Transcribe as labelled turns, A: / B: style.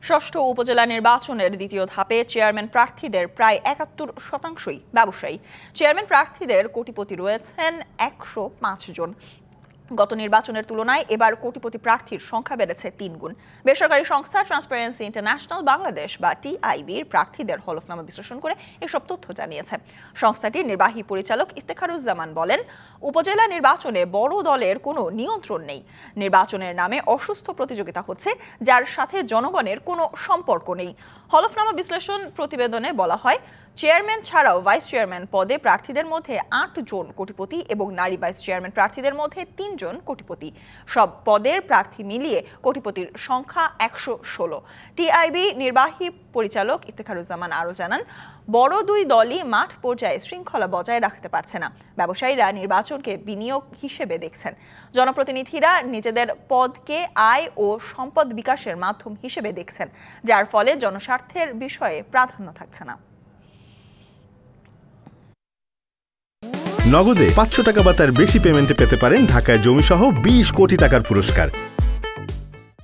A: ষষ্ঠ উপজেলা নির্বাচনের দ্বিতীয় ধাপে চেয়ারম্যান প্রার্থীদের প্রায় ৭১% ব্যবসায়ী। চেয়ারম্যান প্রার্থীদের কোটিপতি রয়েছেন ১০৫ জন। গত নির্বাচনের তুলনায় এবার কোটিপতি প্রার্থীর সংখ্যা বেড়েছে ৩ গুণ। বেসরকারি সংস্থা ট্রান্সপারেন্সি ইন্টারন্যাশনাল বাংলাদেশ বা টিআইবির প্রার্থীদের হলফনামা বিশ্লেষণ করে এসব তথ্য জানিয়েছে। সংস্থাটির নির্বাহী পরিচালক ইফতেখারুজ্জামান বলেন, উপজেলা নির্বাচনে বড় দলের কোনো নিয়ন্ত্রণ নেই। নির্বাচনের নামে অসুস্থ প্রতিযোগিতা হচ্ছে, যার সাথে জনগণের কোনো সম্পর্ক নেই। হলফনামা বিশ্লেষণ প্রতিবেদনে বলা হয়, চেয়ারম্যান ছাড়াও ভাইস চেয়ারম্যান পদে প্রার্থীদের মধ্যে ৮ জন কোটিপতি এবং নারী ভাইস চেয়ারম্যান প্রার্থীদের মধ্যে ৩ জন কোটিপতি। সব পদের প্রার্থী মিলিয়ে কোটিপতির সংখ্যা ১১৬। টিআইবি নির্বাহী পরিচালক ইফতেখারুজ্জামান আরও জানান, বড় দুই দলই মাঠ পর্যায়ে শৃঙ্খলা বজায় রাখতে পারছে না। ব্যবসায়ীরা নির্বাচনকে বিনিয়োগ হিসেবে দেখছেন। জনপ্রতিনিধিরা নিজেদের পদকে আয় ও সম্পদ বিকাশের মাধ্যম হিসেবে দেখছেন, যার ফলে জনস্বার্থের বিষয়ে প্রাধান্য থাকছে না।
B: নগদে ৫০০ টাকা বা তার বেশি পেমেন্টে পেতে পারেন ঢাকায় জমিসহ ২০ কোটি টাকার পুরস্কার।